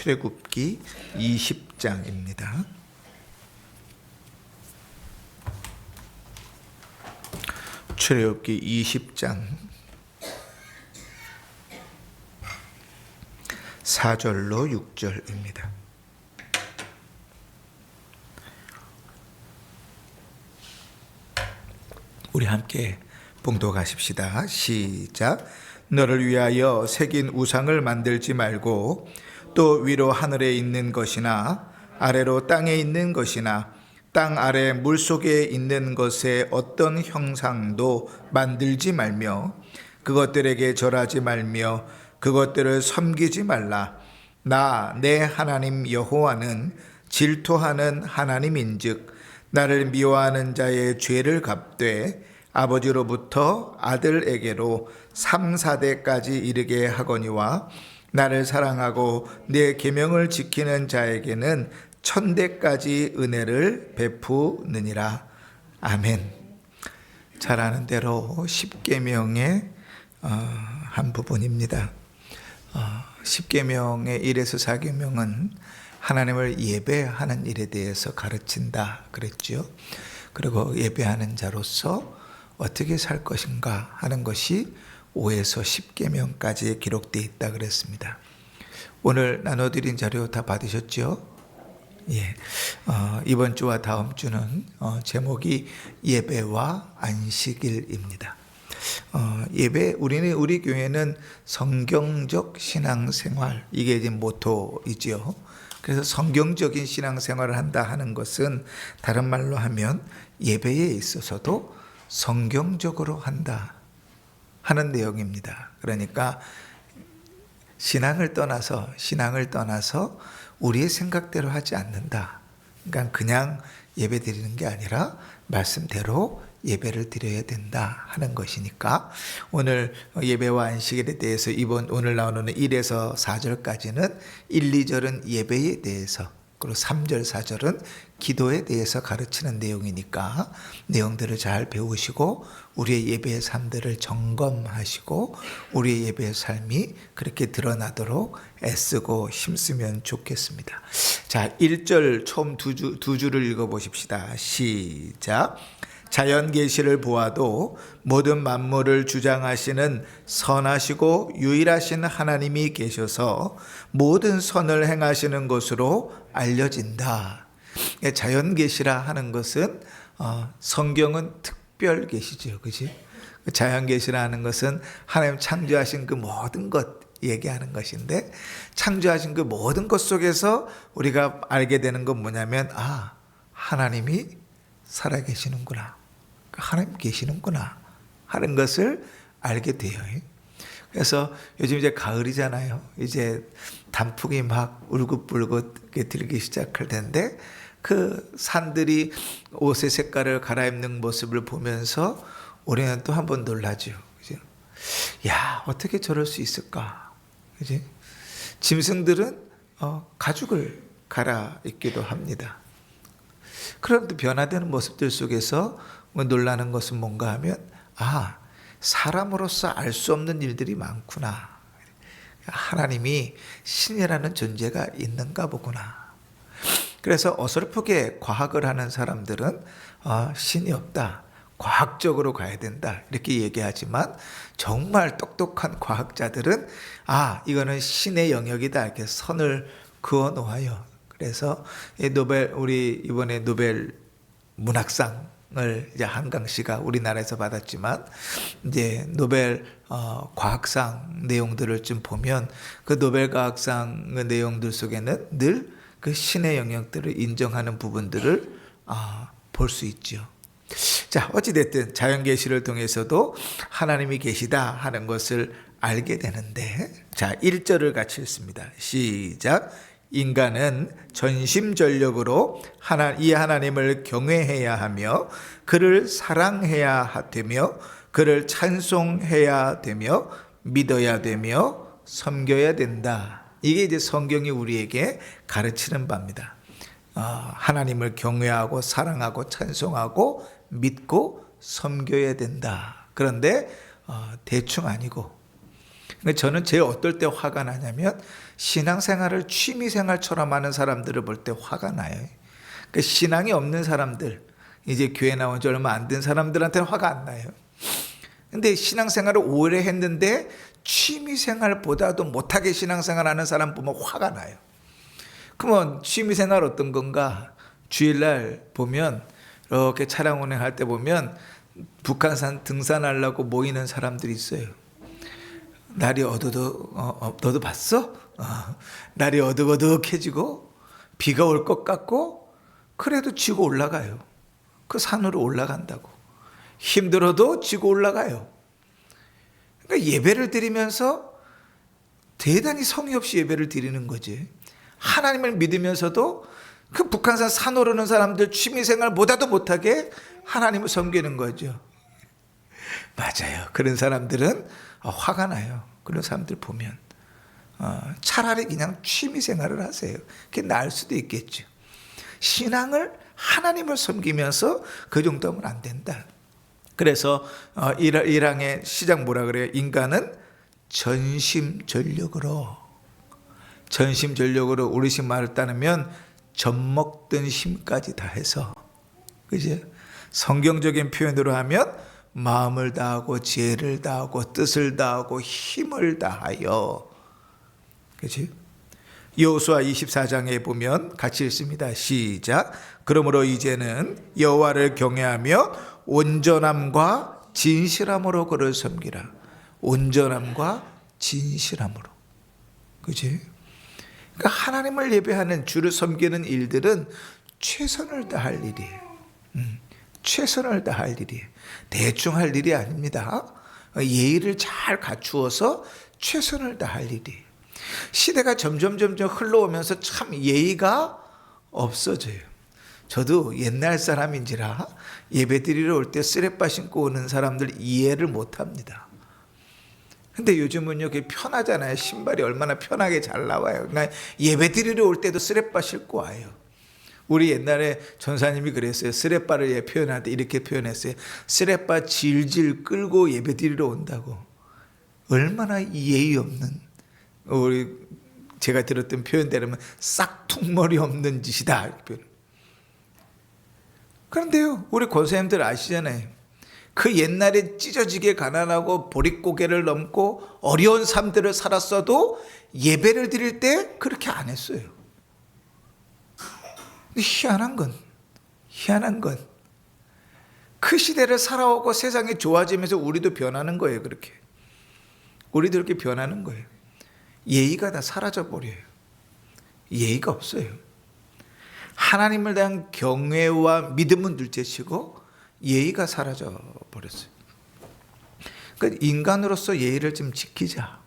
출애굽기 20장입니다. 출애굽기 20장 4절로 6절입니다. 우리 함께 봉독하십시다. 시작. 너를 위하여 새긴 우상을 만들지 말고 또 위로 하늘에 있는 것이나 아래로 땅에 있는 것이나 땅 아래 물속에 있는 것의 어떤 형상도 만들지 말며 그것들에게 절하지 말며 그것들을 섬기지 말라. 나 내 하나님 여호와는 질투하는 하나님인즉 나를 미워하는 자의 죄를 갚되 아버지로부터 아들에게로 3, 4대까지 이르게 하거니와 나를 사랑하고 내 계명을 지키는 자에게는 1000대까지 은혜를 베푸느니라. 아멘. 잘 아는 대로 십계명의 한 부분입니다. 십계명의 1에서 4계명은 하나님을 예배하는 일에 대해서 가르친다 그랬죠. 그리고 예배하는 자로서 어떻게 살 것인가 하는 것이 5에서 10계명까지 기록되어 있다 그랬습니다. 오늘 나눠드린 자료 다 받으셨죠? 예. 이번 주와 다음 주는 제목이 예배와 안식일입니다. 예배, 우리 교회는 성경적 신앙생활, 이게 이제 모토이지요. 그래서 성경적인 신앙생활을 한다 하는 것은 다른 말로 하면 예배에 있어서도 성경적으로 한다 하는 내용입니다. 그러니까 신앙을 떠나서 우리의 생각대로 하지 않는다. 그러니까 그냥 예배 드리는 게 아니라 말씀대로 예배를 드려야 된다 하는 것이니까 오늘 예배와 안식일에 대해서 오늘 나오는 1에서 4절까지는 1, 2절은 예배에 대해서, 그리고 3절, 4절은 기도에 대해서 가르치는 내용이니까 내용들을 잘 배우시고 우리의 예배의 삶들을 점검하시고 우리의 예배의 삶이 그렇게 드러나도록 애쓰고 힘쓰면 좋겠습니다. 자, 1절 처음 두 줄을 읽어보십시다. 시작. 자연 계시를 보아도 모든 만물을 주장하시는 선하시고 유일하신 하나님이 계셔서 모든 선을 행하시는 것으로 알려진다. 자연 계시라 하는 것은 성경은 특별 계시죠, 그렇지? 자연 계시라 하는 것은 하나님 창조하신 그 모든 것 얘기하는 것인데, 창조하신 그 모든 것 속에서 우리가 알게 되는 건 뭐냐면 하나님이 살아계시는구나, 하나님 계시는구나 하는 것을 알게 돼요. 그래서 요즘 이제 가을이잖아요. 이제 단풍이 막 울긋불긋 들기 시작할 텐데 그 산들이 옷의 색깔을 갈아입는 모습을 보면서 우리는 또 한 번 놀라죠. 그죠? 야, 어떻게 저럴 수 있을까? 그지? 짐승들은 가죽을 갈아입기도 합니다. 그런데 변화되는 모습들 속에서 놀라는 것은 뭔가 하면 사람으로서 알 수 없는 일들이 많구나. 하나님이 신이라는 존재가 있는가 보구나. 그래서 어설프게 과학을 하는 사람들은 신이 없다, 과학적으로 가야 된다 이렇게 얘기하지만 정말 똑똑한 과학자들은 이거는 신의 영역이다 이렇게 선을 그어 놓아요. 그래서 우리 이번에 노벨 문학상을 이제 한강 씨가 우리나라에서 받았지만 이제 노벨 과학상 내용들을 좀 보면 그 노벨 과학상의 내용들 속에는 늘 그 신의 영역들을 인정하는 부분들을 볼 수 있죠. 자, 어찌됐든 자연 계시를 통해서도 하나님이 계시다 하는 것을 알게 되는데, 자, 1절을 같이 읽습니다. 시작. 인간은 전심전력으로 이 하나님을 경외해야 하며 그를 사랑해야 되며 그를 찬송해야 되며 믿어야 되며 섬겨야 된다. 이게 이제 성경이 우리에게 가르치는 바입니다. 하나님을 경외하고 사랑하고 찬송하고 믿고 섬겨야 된다. 그런데 대충 아니고, 저는 제일 어떨 때 화가 나냐면 신앙생활을 취미생활처럼 하는 사람들을 볼 때 화가 나요. 그 신앙이 없는 사람들, 이제 교회 나온 지 얼마 안 된 사람들한테는 화가 안 나요. 근데 신앙생활을 오래 했는데 취미생활보다도 못하게 신앙생활하는 사람 보면 화가 나요. 그러면 취미생활 어떤 건가? 주일날 보면 이렇게 차량 운행할 때 보면 북한산 등산하려고 모이는 사람들이 있어요. 날이 너도 봤어? 날이 어둑어둑해지고 비가 올 것 같고 그래도 지고 올라가요. 그 산으로 올라간다고. 힘들어도 지고 올라가요. 그러니까 예배를 드리면서 대단히 성의 없이 예배를 드리는 거지. 하나님을 믿으면서도 그 북한산 산 오르는 사람들 취미생활보다도 못하게 하나님을 섬기는 거죠. 맞아요. 그런 사람들은 화가 나요. 그런 사람들 보면 차라리 그냥 취미생활을 하세요. 그게 나을 수도 있겠죠. 신앙을 하나님을 섬기면서 그 정도면 안 된다. 그래서 1항의 시작 뭐라 그래요? 인간은 전심전력으로 어르신 말을 따르면 젖먹던 힘까지 다해서, 그죠? 성경적인 표현으로 하면 마음을 다하고 지혜를 다하고 뜻을 다하고 힘을 다하여, 그렇지? 여호수아 24장에 보면 같이 읽습니다. 시작. 그러므로 이제는 여호와를 경외하며 온전함과 진실함으로 그를 섬기라. 온전함과 진실함으로, 그렇지? 그러니까 하나님을 예배하는 주를 섬기는 일들은 최선을 다할 일이에요. 최선을 다할 일이에요. 대충 할 일이 아닙니다. 예의를 잘 갖추어서 최선을 다할 일이에요. 시대가 점점 흘러오면서 참 예의가 없어져요. 저도 옛날 사람인지라 예배드리러 올 때 쓰레빠 신고 오는 사람들 이해를 못합니다. 근데 요즘은요, 그게 편하잖아요. 신발이 얼마나 편하게 잘 나와요. 그러니까 예배드리러 올 때도 쓰레빠 신고 와요. 우리 옛날에 전사님이 그랬어요. 쓰레빠를 표현할 때 이렇게 표현했어요. 쓰레빠 질질 끌고 예배드리러 온다고. 얼마나 예의 없는, 제가 들었던 표현대로면 싹퉁머리 없는 짓이다. 그런데요, 우리 권사님들 아시잖아요. 그 옛날에 찢어지게 가난하고 보릿고개를 넘고 어려운 삶들을 살았어도 예배를 드릴 때 그렇게 안 했어요. 희한한 건 그 시대를 살아오고 세상이 좋아지면서 우리도 변하는 거예요. 그렇게 우리도 이렇게 변하는 거예요. 예의가 다 사라져 버려요. 예의가 없어요. 하나님을 대한 경외와 믿음은 둘째치고 예의가 사라져 버렸어요. 그러니까 인간으로서 예의를 좀 지키자.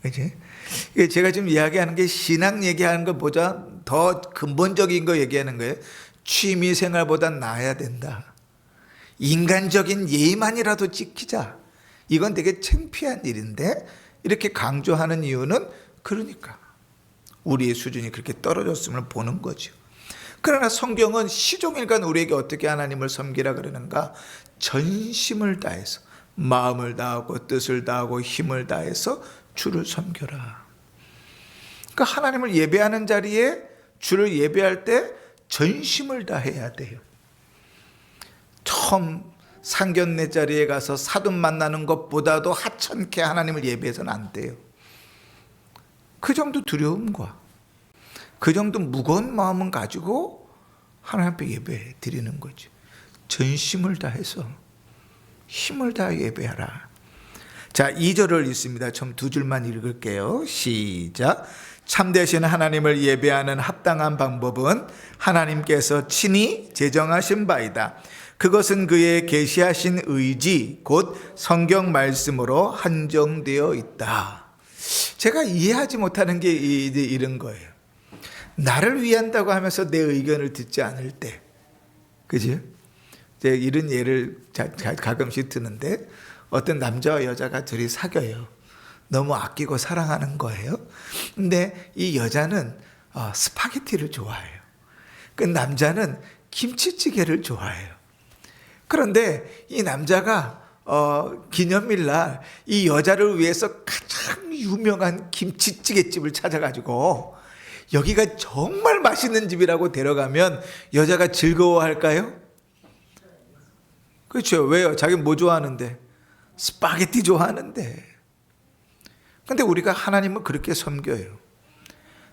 그치? 제가 지금 이야기하는 게 신앙 얘기하는 것보다 더 근본적인 거 얘기하는 거예요. 취미 생활보단 나아야 된다. 인간적인 예의만이라도 지키자. 이건 되게 창피한 일인데 이렇게 강조하는 이유는 그러니까 우리의 수준이 그렇게 떨어졌음을 보는 거죠. 그러나 성경은 시종일관 우리에게 어떻게 하나님을 섬기라 그러는가? 전심을 다해서, 마음을 다하고 뜻을 다하고 힘을 다해서 주를 섬겨라. 그러니까 하나님을 예배하는 자리에 주를 예배할 때 전심을 다해야 돼요. 처음 상견례 자리에 가서 사돈 만나는 것보다도 하찮게 하나님을 예배해서는 안 돼요. 그 정도 두려움과 그 정도 무거운 마음은 가지고 하나님 앞에 예배 드리는 거죠. 전심을 다해서 힘을 다해 예배하라. 자, 2절을 읽습니다. 좀 두 줄만 읽을게요. 시작. 참되신 하나님을 예배하는 합당한 방법은 하나님께서 친히 제정하신 바이다. 그것은 그의 계시하신 의지 곧 성경 말씀으로 한정되어 있다. 제가 이해하지 못하는 게 이런 거예요. 나를 위한다고 하면서 내 의견을 듣지 않을 때, 그죠? 제가 이런 예를 가끔씩 드는데 어떤 남자와 여자가 둘이 사귀어요. 너무 아끼고 사랑하는 거예요. 근데 이 여자는 스파게티를 좋아해요. 그 남자는 김치찌개를 좋아해요. 그런데 이 남자가 기념일날 이 여자를 위해서 가장 유명한 김치찌개집을 찾아가지고 여기가 정말 맛있는 집이라고 데려가면 여자가 즐거워할까요? 그렇죠. 왜요? 자기 뭐 좋아하는데? 스파게티 좋아하는데. 근데 우리가 하나님을 그렇게 섬겨요.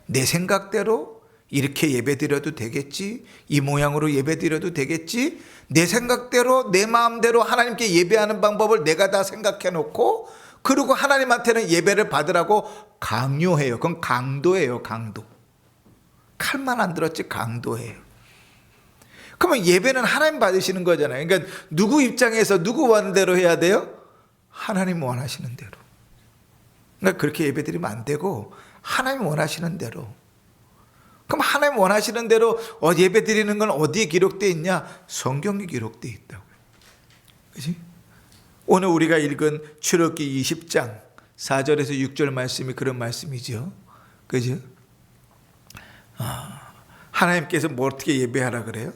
내 생각대로 이렇게 예배드려도 되겠지, 이 모양으로 예배드려도 되겠지, 내 생각대로 내 마음대로 하나님께 예배하는 방법을 내가 다 생각해 놓고, 그리고 하나님한테는 예배를 받으라고 강요해요. 그건 강도예요. 강도. 칼만 안 들었지 강도예요. 그러면 예배는 하나님 받으시는 거잖아요. 그러니까 누구 입장에서 누구 원대로 해야 돼요? 하나님 원하시는 대로. 그러니까 그렇게 예배드리면 안 되고 하나님 원하시는 대로. 그럼 하나님 원하시는 대로 예배 드리는 건 어디에 기록되어 있냐? 성경에 기록되어 있다고요. 그렇지? 오늘 우리가 읽은 출애굽기 20장 4절에서 6절 말씀이 그런 말씀이죠. 그죠? 하나님께서 뭐 어떻게 예배하라 그래요?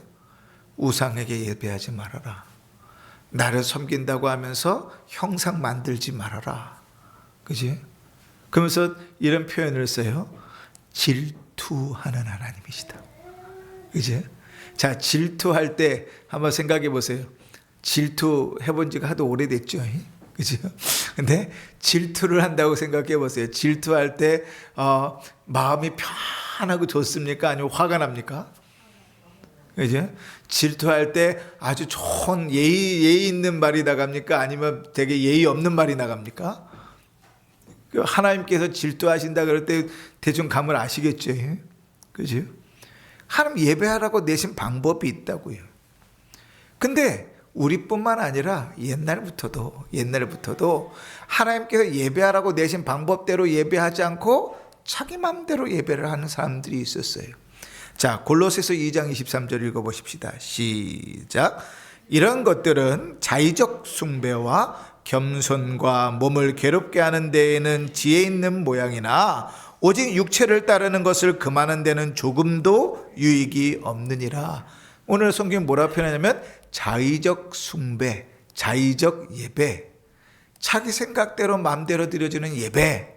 우상에게 예배하지 말아라. 나를 섬긴다고 하면서 형상 만들지 말아라. 그지? 그러면서 이런 표현을 써요. 질투하는 하나님이시다. 그지? 자, 질투할 때 한번 생각해 보세요. 질투해 본 지가 하도 오래됐죠. 그죠? 근데 질투를 한다고 생각해 보세요. 질투할 때 마음이 편하고 좋습니까? 아니면 화가 납니까? 그죠? 질투할 때 아주 좋은 예의 있는 말이 나갑니까? 아니면 되게 예의 없는 말이 나갑니까? 하나님께서 질투하신다 그럴 때 대충 감을 아시겠죠? 그죠? 하나님 예배하라고 내신 방법이 있다고요. 근데 우리뿐만 아니라 옛날부터도 하나님께서 예배하라고 내신 방법대로 예배하지 않고 자기 마음대로 예배를 하는 사람들이 있었어요. 자, 골로새서 2장 23절 읽어보십시다. 시작. 이런 것들은 자의적 숭배와 겸손과 몸을 괴롭게 하는 데에는 지혜 있는 모양이나 오직 육체를 따르는 것을 금하는 데는 조금도 유익이 없느니라. 오늘 성경 뭐라고 표현하냐면 자의적 숭배, 자의적 예배, 자기 생각대로 마음대로 드려지는 예배,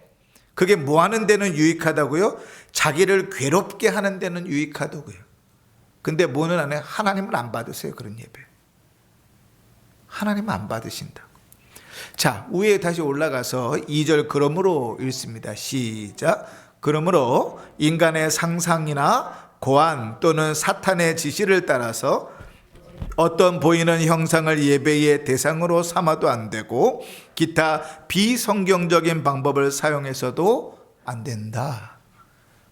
그게 뭐 하는 데는 유익하다고요? 자기를 괴롭게 하는 데는 유익하다고요. 근데 뭐는 안 해요? 하나님은 안 받으세요. 그런 예배. 하나님은 안 받으신다. 자, 위에 다시 올라가서 2절 그러므로 읽습니다. 시작. 그러므로 인간의 상상이나 고안 또는 사탄의 지시를 따라서 어떤 보이는 형상을 예배의 대상으로 삼아도 안 되고 기타 비성경적인 방법을 사용해서도 안 된다.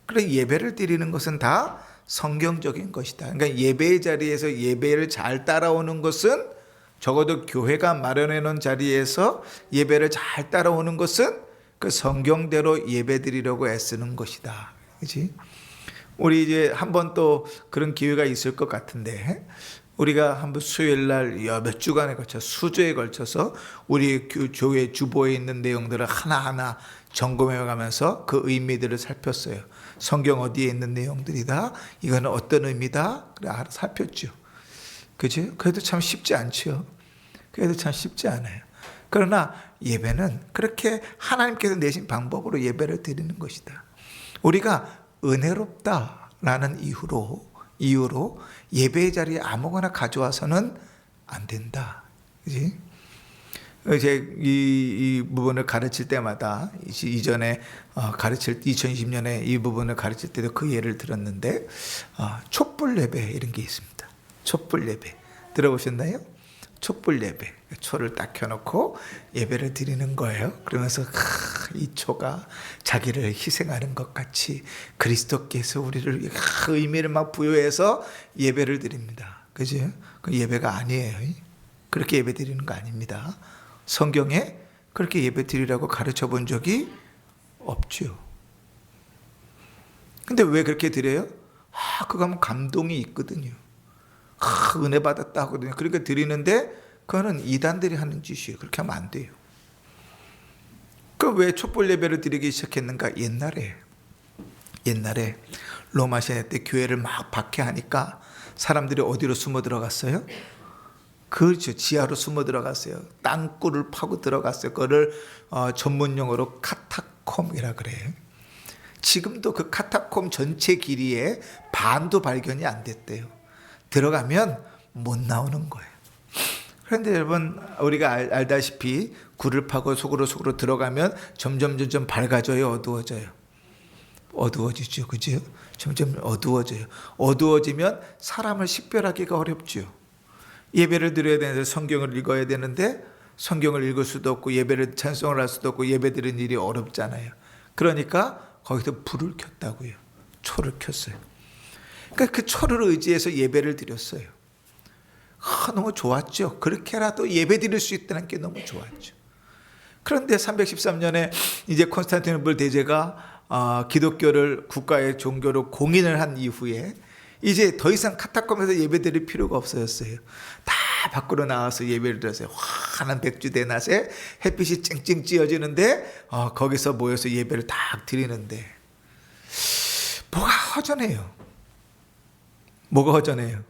그래, 예배를 드리는 것은 다 성경적인 것이다. 그러니까 예배의 자리에서 예배를 잘 따라오는 것은, 적어도 교회가 마련해 놓은 자리에서 예배를 잘 따라오는 것은 그 성경대로 예배 드리려고 애쓰는 것이다. 그렇지? 우리 이제 한번 또 그런 기회가 있을 것 같은데, 우리가 한번 수요일 날 몇 주간에 걸쳐 수주에 걸쳐서 우리 교회 주보에 있는 내용들을 하나하나 점검해 가면서 그 의미들을 살폈어요. 성경 어디에 있는 내용들이다, 이거는 어떤 의미다, 그래 살폈죠. 그죠? 그래도 참 쉽지 않죠. 그래도 참 쉽지 않아요. 그러나 예배는 그렇게 하나님께서 내신 방법으로 예배를 드리는 것이다. 우리가 은혜롭다라는 이유로 예배의 자리에 아무거나 가져와서는 안 된다. 그지? 이제 이 부분을 가르칠 때마다 이전에 가르칠 2020년에 이 부분을 가르칠 때도 그 예를 들었는데, 촛불 예배 이런 게 있습니다. 촛불 예배 들어보셨나요? 촛불 예배, 초를 딱 켜놓고 예배를 드리는 거예요. 그러면서 이 초가 자기를 희생하는 것 같이 그리스도께서 우리를 의미를 막 부여해서 예배를 드립니다. 그죠? 그 예배가 아니에요. 그렇게 예배 드리는 거 아닙니다. 성경에 그렇게 예배 드리라고 가르쳐 본 적이 없죠. 근데 왜 그렇게 드려요? 그거 하면 감동이 있거든요. 은혜 받았다 하거든요. 그러니까 드리는데 그거는 이단들이 하는 짓이에요. 그렇게 하면 안 돼요. 그 왜 촛불 예배를 드리기 시작했는가? 옛날에 로마 시대 때 교회를 막 박해하니까 사람들이 어디로 숨어 들어갔어요? 그렇죠. 지하로 숨어 들어갔어요. 땅굴을 파고 들어갔어요. 그거를 전문 용어로 카타콤이라 그래요. 지금도 그 카타콤 전체 길이의 반도 발견이 안 됐대요. 들어가면 못 나오는 거예요. 그런데 여러분, 우리가 알다시피 굴을 파고 속으로 들어가면 점점 밝아져요, 어두워져요? 어두워지죠, 그죠? 점점 어두워져요. 어두워지면 사람을 식별하기가 어렵죠. 예배를 드려야 되는데 성경을 읽어야 되는데 성경을 읽을 수도 없고 예배를 찬송을 할 수도 없고 예배 드리는 일이 어렵잖아요. 그러니까 거기서 불을 켰다고요. 초를 켰어요. 그러니까 그 초를 의지해서 예배를 드렸어요. 너무 좋았죠. 그렇게라도 예배 드릴 수 있다는 게 너무 좋았죠. 그런데 313년에 이제 콘스탄티노플 대제가 기독교를 국가의 종교로 공인을 한 이후에 이제 더 이상 카타콤에서 예배 드릴 필요가 없어졌어요. 다 밖으로 나와서 예배를 드렸어요. 환한 백주대 낮에 햇빛이 쨍쨍 찌어지는데 거기서 모여서 예배를 딱 드리는데 뭐가 허전해요. 뭐가 허전해요?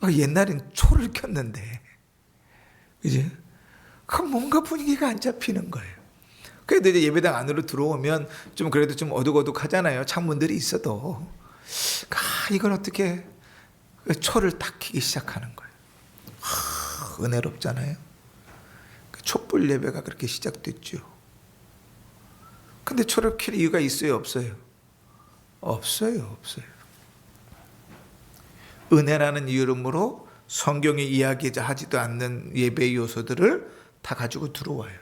옛날엔 초를 켰는데 이제 뭔가 분위기가 안 잡히는 거예요. 그래도 이제 예배당 안으로 들어오면 좀 그래도 좀 어둑어둑하잖아요. 창문들이 있어도. 이걸 어떻게 초를 딱 켜기 시작하는 거예요. 은혜롭잖아요. 촛불 예배가 그렇게 시작됐죠. 근데 초를 켤 이유가 있어요, 없어요? 없어요. 은혜라는 이름으로 성경에 이야기하지도 않는 예배의 요소들을 다 가지고 들어와요.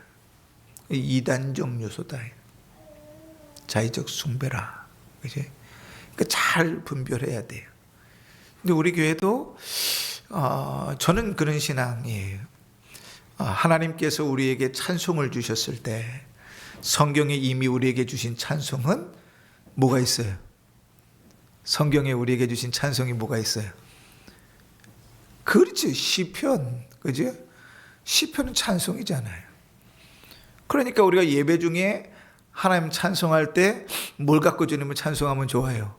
이단적 요소다. 자의적 숭배라. 그치? 그러니까 잘 분별해야 돼요. 근데 우리 교회도 저는 그런 신앙이에요. 하나님께서 우리에게 찬송을 주셨을 때 성경에 이미 우리에게 주신 찬송은 뭐가 있어요? 성경에 우리에게 주신 찬송이 뭐가 있어요? 그렇죠. 시편. 그죠? 시편은 찬송이잖아요. 그러니까 우리가 예배 중에 하나님 찬송할 때 뭘 갖고 주님을 찬송하면 좋아요?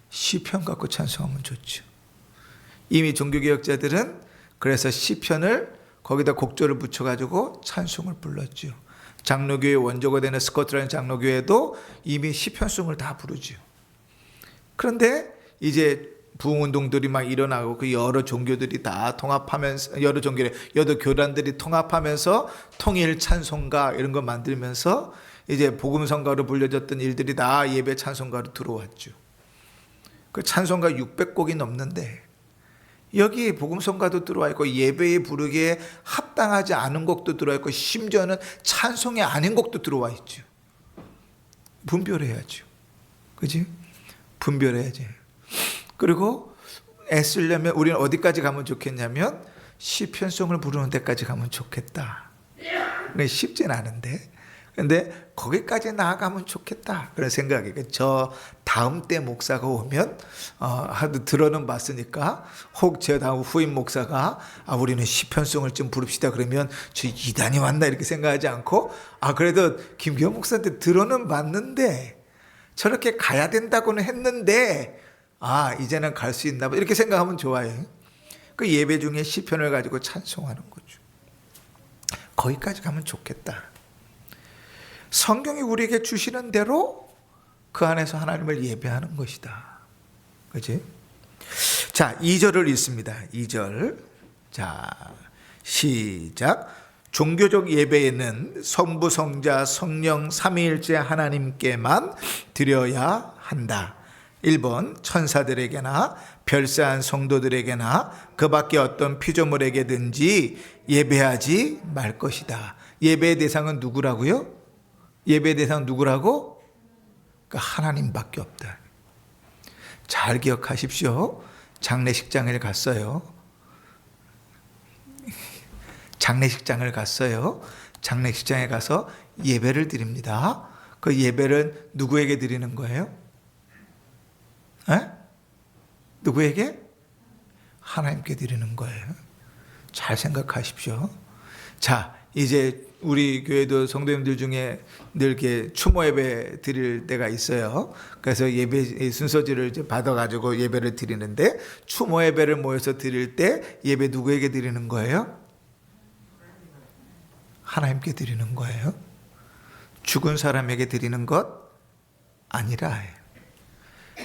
시편 갖고 찬송하면 좋죠. 이미 종교개혁자들은 그래서 시편을 거기다 곡조를 붙여가지고 찬송을 불렀죠. 장로교회 원조가 되는 스코틀랜드 장로교회도 이미 시편송을 다 부르죠. 그런데 이제 부흥운동들이 막 일어나고 그 여러 종교들이 다 통합하면서 여러 교단들이 통합하면서 통일 찬송가 이런 거 만들면서 이제 복음성가로 불려졌던 일들이 다 예배 찬송가로 들어왔죠. 그 찬송가 600곡이 넘는데 여기 복음성가도 들어와 있고 예배에 부르기에 합당하지 않은 곡도 들어와 있고 심지어는 찬송이 아닌 곡도 들어와 있죠. 분별해야죠. 그지? 분별해야지. 그리고 애쓰려면 우리는 어디까지 가면 좋겠냐면 시편송을 부르는 데까지 가면 좋겠다. 쉽진 않은데 근데 거기까지 나아가면 좋겠다 그런 생각이. 저 다음 때 목사가 오면 하도 들어는 봤으니까 혹 제 다음 후임 목사가 우리는 시편송을 좀 부릅시다 그러면 저 이단이 왔나 이렇게 생각하지 않고 그래도 김기현 목사한테 들어는 봤는데 저렇게 가야 된다고는 했는데 이제는 갈 수 있나 봐 이렇게 생각하면 좋아요. 그 예배 중에 시편을 가지고 찬송하는 거죠. 거기까지 가면 좋겠다. 성경이 우리에게 주시는 대로 그 안에서 하나님을 예배하는 것이다. 그치? 자, 2절을 읽습니다. 2절. 자, 시작. 종교적 예배에는 성부, 성자, 성령, 삼위일체 하나님께만 드려야 한다. 1번 천사들에게나 별세한 성도들에게나 그 밖에 어떤 피조물에게든지 예배하지 말 것이다. 예배의 대상은 누구라고요? 예배의 대상은 누구라고? 그러니까 하나님밖에 없다. 잘 기억하십시오. 장례식장을 갔어요. 장례식장에 가서 예배를 드립니다. 그 예배를 누구에게 드리는 거예요? 누구에게? 하나님께 드리는 거예요. 잘 생각하십시오. 자, 이제 우리 교회도 성도님들 중에 늘 이렇게 추모 예배 드릴 때가 있어요. 그래서 예배 순서지를 이제 받아가지고 예배를 드리는데, 추모 예배를 모여서 드릴 때 예배 누구에게 드리는 거예요? 하나님께 드리는 거예요. 죽은 사람에게 드리는 것 아니라.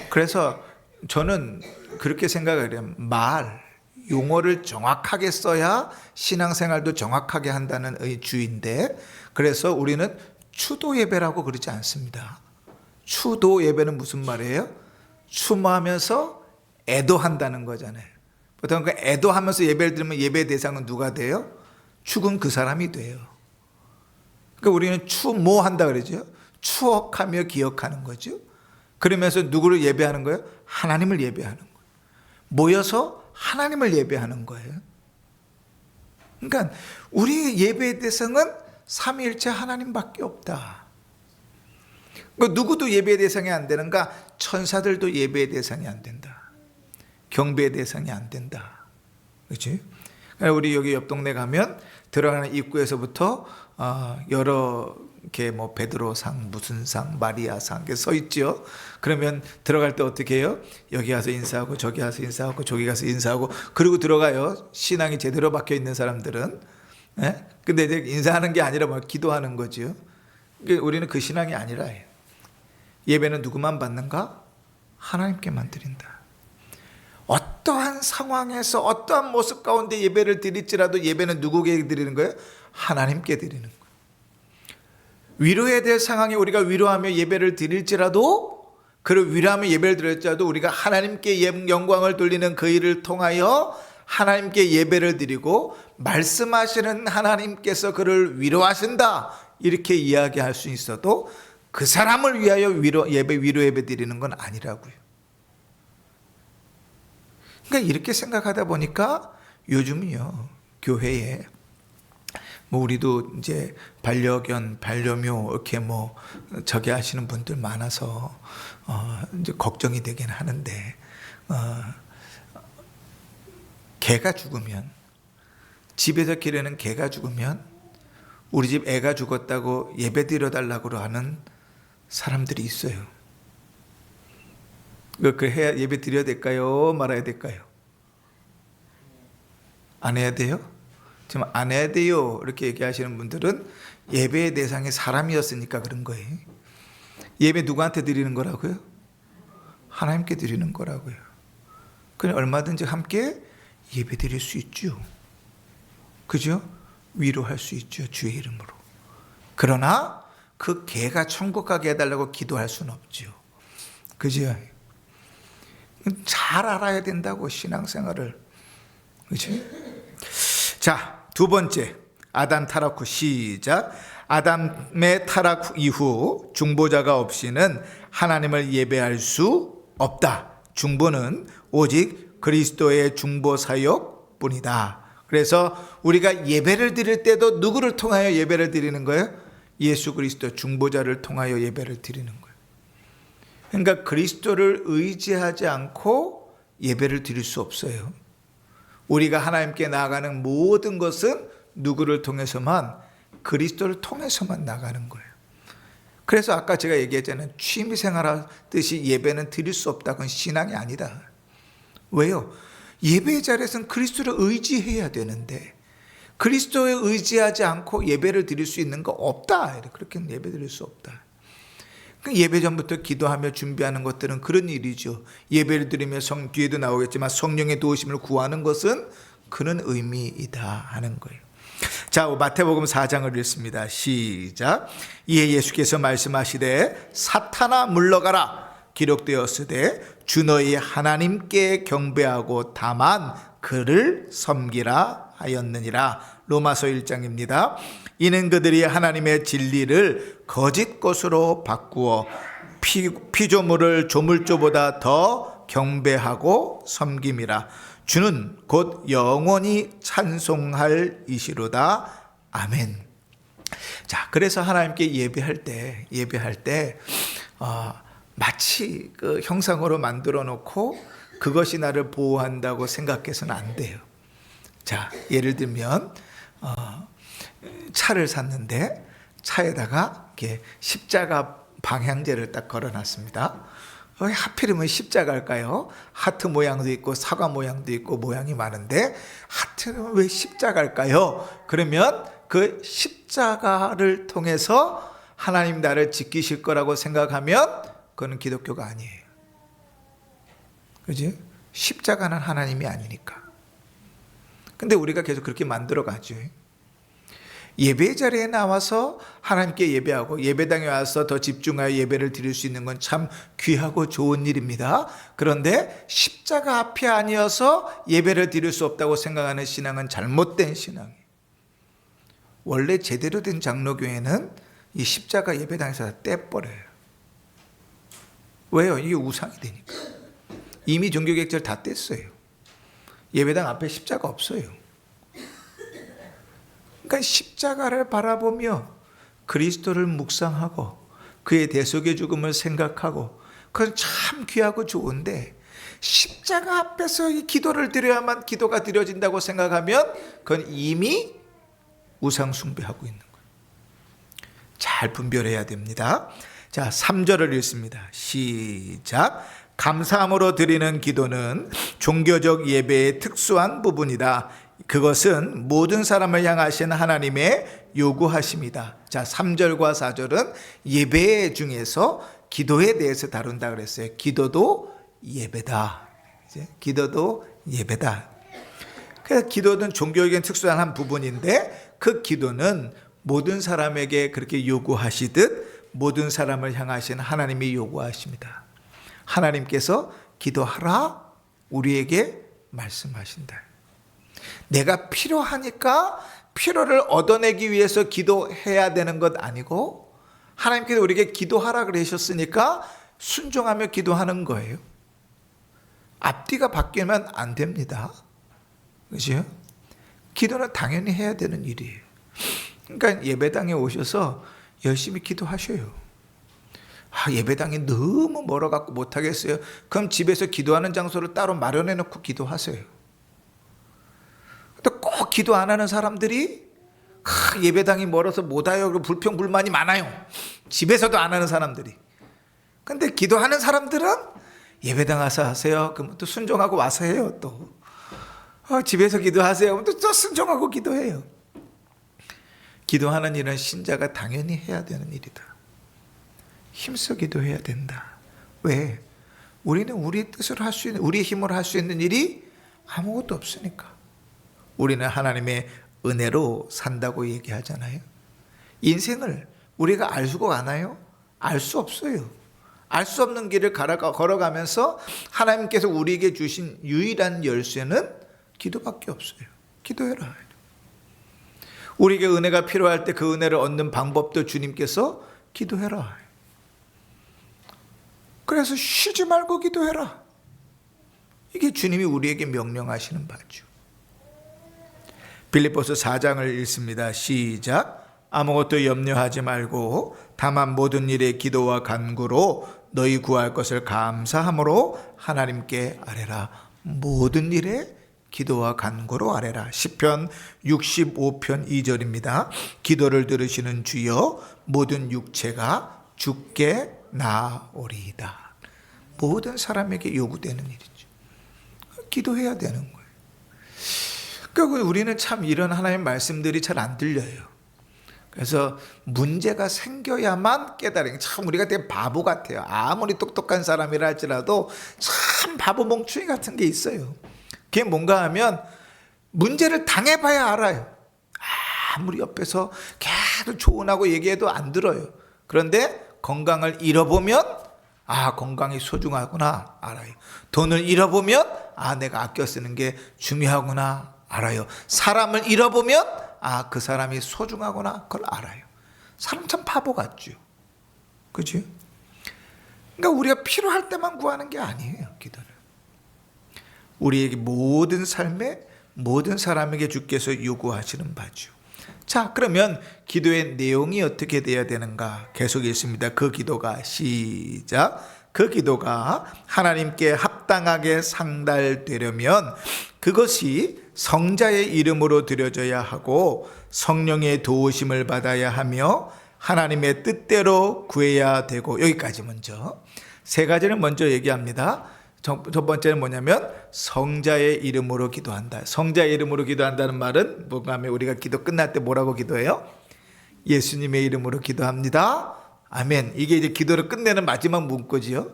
그래서 저는 그렇게 생각을 해요. 용어를 정확하게 써야 신앙생활도 정확하게 한다는 주의인데, 그래서 우리는 추도 예배라고 그러지 않습니다. 추도 예배는 무슨 말이에요? 추모하면서 애도한다는 거잖아요. 보통 그 애도하면서 예배를 드리면 예배 대상은 누가 돼요? 죽은 그 사람이 돼요. 그러니까 우리는 추모한다 그러죠. 추억하며 기억하는 거죠. 그러면서 누구를 예배하는 거예요? 하나님을 예배하는 거예요. 모여서 하나님을 예배하는 거예요. 그러니까 우리 예배의 대상은 삼위일체 하나님밖에 없다. 누구도 예배의 대상이 안 되는가? 천사들도 예배의 대상이 안 된다. 경배의 대상이 안 된다. 그렇지? 우리 여기 옆 동네 가면 들어가는 입구에서부터 여러 개 뭐 베드로상, 무슨 상, 마리아상 써 있죠. 그러면 들어갈 때 어떻게 해요? 여기 가서 인사하고 저기 가서 인사하고 저기 가서 인사하고 그리고 들어가요. 신앙이 제대로 박혀 있는 사람들은. 예? 근데 이제 인사하는 게 아니라 뭐 기도하는 거죠. 우리는 그 신앙이 아니라 해요. 예배는 누구만 받는가? 하나님께만 드린다. 어떠한 상황에서 어떠한 모습 가운데 예배를 드릴지라도 예배는 누구에게 드리는 거예요? 하나님께 드리는 거예요. 위로해야 될 상황에 우리가 위로하며 예배를 드릴지라도, 그를 위로하며 예배를 드릴지라도 우리가 하나님께 영광을 돌리는 그 일을 통하여 하나님께 예배를 드리고, 말씀하시는 하나님께서 그를 위로하신다 이렇게 이야기할 수 있어도 그 사람을 위하여 위로 예배 드리는 건 아니라고요. 그러니까 이렇게 생각하다 보니까 요즘은요, 교회에 뭐 우리도 이제 반려견, 반려묘 이렇게 뭐 저기 하시는 분들 많아서 이제 걱정이 되긴 하는데, 개가 죽으면, 집에서 기르는 개가 죽으면 우리 집 애가 죽었다고 예배 드려달라고 하는 사람들이 있어요. 해야 예배 드려야 될까요? 말아야 될까요? 안 해야 돼요? 지금 안 해야 돼요 이렇게 얘기하시는 분들은 예배의 대상이 사람이었으니까 그런 거예요. 예배 누구한테 드리는 거라고요? 하나님께 드리는 거라고요. 그냥 얼마든지 함께 예배 드릴 수 있죠. 그죠? 위로할 수 있죠, 주의 이름으로. 그러나 그 개가 천국 가게 해달라고 기도할 수는 없죠. 그죠? 잘 알아야 된다고, 신앙생활을. 그렇지? 자, 두 번째, 아담 타락 후. 시작. 아담의 타락 이후 중보자가 없이는 하나님을 예배할 수 없다. 중보는 오직 그리스도의 중보 사역뿐이다. 그래서 우리가 예배를 드릴 때도 누구를 통하여 예배를 드리는 거예요? 예수 그리스도 중보자를 통하여 예배를 드리는 거예요. 그러니까 그리스도를 의지하지 않고 예배를 드릴 수 없어요. 우리가 하나님께 나아가는 모든 것은 누구를 통해서만? 그리스도를 통해서만 나가는 거예요. 그래서 아까 제가 얘기했잖아요. 취미생활 하듯이 예배는 드릴 수 없다. 그건 신앙이 아니다. 왜요? 예배의 자리에서는 그리스도를 의지해야 되는데, 그리스도에 의지하지 않고 예배를 드릴 수 있는 거 없다. 그렇게는 예배 드릴 수 없다. 예배 전부터 기도하며 준비하는 것들은 그런 일이죠. 예배를 드리며 뒤에도 나오겠지만 성령의 도우심을 구하는 것은 그런 의미이다 하는 거예요. 자, 마태복음 4장을 읽습니다. 시작. 이에 예수께서 말씀하시되 사탄아 물러가라. 기록되었으되 주 너희 하나님께 경배하고 다만 그를 섬기라 하였느니라. 로마서 1장입니다. 이는 그들이 하나님의 진리를 거짓 것으로 바꾸어 피조물을 조물조보다 더 경배하고 섬김이라. 주는 곧 영원히 찬송할 이시로다. 아멘. 자, 그래서 하나님께 예배할 때 마치 그 형상으로 만들어 놓고 그것이 나를 보호한다고 생각해서는 안 돼요. 자, 예를 들면 차를 샀는데 차에다가 이렇게 십자가 방향제를 딱 걸어놨습니다. 왜 하필이면 십자가일까요? 하트 모양도 있고 사과 모양도 있고 모양이 많은데 하트는 왜 십자가일까요? 그러면 그 십자가를 통해서 하나님 나를 지키실 거라고 생각하면 그건 기독교가 아니에요. 그지? 십자가는 하나님이 아니니까. 근데 우리가 계속 그렇게 만들어 가죠. 예배 자리에 나와서 하나님께 예배하고 예배당에 와서 더 집중하여 예배를 드릴 수 있는 건 참 귀하고 좋은 일입니다. 그런데 십자가 앞이 아니어서 예배를 드릴 수 없다고 생각하는 신앙은 잘못된 신앙이에요. 원래 제대로 된 장로교회는 이 십자가 예배당에서 다 떼버려요. 왜요? 이게 우상이 되니까. 이미 종교개혁자를 다 뗐어요. 예배당 앞에 십자가 없어요. 그러니까 십자가를 바라보며 그리스도를 묵상하고 그의 대속의 죽음을 생각하고 그건 참 귀하고 좋은데 십자가 앞에서 이 기도를 드려야만 기도가 드려진다고 생각하면 그건 이미 우상 숭배하고 있는 거예요. 잘 분별해야 됩니다. 자, 3절을 읽습니다. 시작. 감사함으로 드리는 기도는 종교적 예배의 특수한 부분이다. 그것은 모든 사람을 향하신 하나님의 요구하심이다. 자, 3절과 4절은 예배 중에서 기도에 대해서 다룬다 그랬어요. 기도도 예배다. 기도도 예배다. 그래서 기도는 종교적인 특수한 한 부분인데 그 기도는 모든 사람에게 그렇게 요구하시듯 모든 사람을 향하신 하나님이 요구하십니다. 하나님께서 기도하라 우리에게 말씀하신다. 내가 필요하니까 필요를 얻어내기 위해서 기도해야 되는 것 아니고 하나님께서 우리에게 기도하라 그러셨으니까 순종하며 기도하는 거예요. 앞뒤가 바뀌면 안 됩니다. 그렇죠? 기도는 당연히 해야 되는 일이에요. 그러니까 예배당에 오셔서 열심히 기도하셔요. 예배당이 너무 멀어갖고 못하겠어요. 그럼 집에서 기도하는 장소를 따로 마련해 놓고 기도하세요. 근데 꼭 기도 안 하는 사람들이 예배당이 멀어서 못와요. 그리고 불평불만이 많아요. 집에서도 안 하는 사람들이. 근데 기도하는 사람들은 예배당 와서 하세요. 그럼 또 순종하고 와서 해요. 또 집에서 기도하세요. 또 순종하고 기도해요. 기도하는 일은 신자가 당연히 해야 되는 일이다. 힘써 기도해야 된다. 왜? 우리는 우리 뜻으로 할 수 있는, 우리 힘으로 할 수 있는 일이 아무것도 없으니까. 우리는 하나님의 은혜로 산다고 얘기하잖아요. 인생을 우리가 알 수가 않아요? 알 수 없어요. 알 수 없는 길을 걸어가면서 하나님께서 우리에게 주신 유일한 열쇠는 기도밖에 없어요. 기도해라. 우리에게 은혜가 필요할 때 그 은혜를 얻는 방법도 주님께서 기도해라. 그래서 쉬지 말고 기도해라. 이게 주님이 우리에게 명령하시는 바죠. 빌립보서 4장을 읽습니다. 시작. 아무것도 염려하지 말고 다만 모든 일에 기도와 간구로 너희 구할 것을 감사함으로 하나님께 아뢰라. 모든 일에 기도와 간구로 아뢰라. 시편 65편 2절입니다. 기도를 들으시는 주여 모든 육체가 주께 나오리이다. 모든 사람에게 요구되는 일이죠. 기도해야 되는 거예요. 그러니까 우리는 참 이런 하나님의 말씀들이 잘 안 들려요. 그래서 문제가 생겨야만 깨달아요. 참 우리가 되게 바보 같아요. 아무리 똑똑한 사람이라 할지라도 참 바보 멍충이 같은 게 있어요. 그게 뭔가 하면 문제를 당해봐야 알아요. 아무리 옆에서 계속 조언하고 얘기해도 안 들어요. 그런데 건강을 잃어보면 건강이 소중하구나 알아요. 돈을 잃어보면 내가 아껴 쓰는 게 중요하구나 알아요. 사람을 잃어보면 그 사람이 소중하구나 그걸 알아요. 사람 참 바보 같죠. 그죠? 그러니까 우리가 필요할 때만 구하는 게 아니에요. 기도는 우리에게 모든 삶에 모든 사람에게 주께서 요구하시는 바죠. 자, 그러면 기도의 내용이 어떻게 돼야 되는가? 계속 읽습니다. 그 기도가 시작. 그 기도가 하나님께 합당하게 상달되려면 그것이 성자의 이름으로 드려져야 하고 성령의 도우심을 받아야 하며 하나님의 뜻대로 구해야 되고, 여기까지 먼저 세 가지를 먼저 얘기합니다. 첫 번째는 뭐냐면 성자의 이름으로 기도한다. 성자의 이름으로 기도한다는 말은 뭔가 하면 우리가 기도 끝날 때 뭐라고 기도해요? 예수님의 이름으로 기도합니다. 아멘. 이게 이제 기도를 끝내는 마지막 문구지요.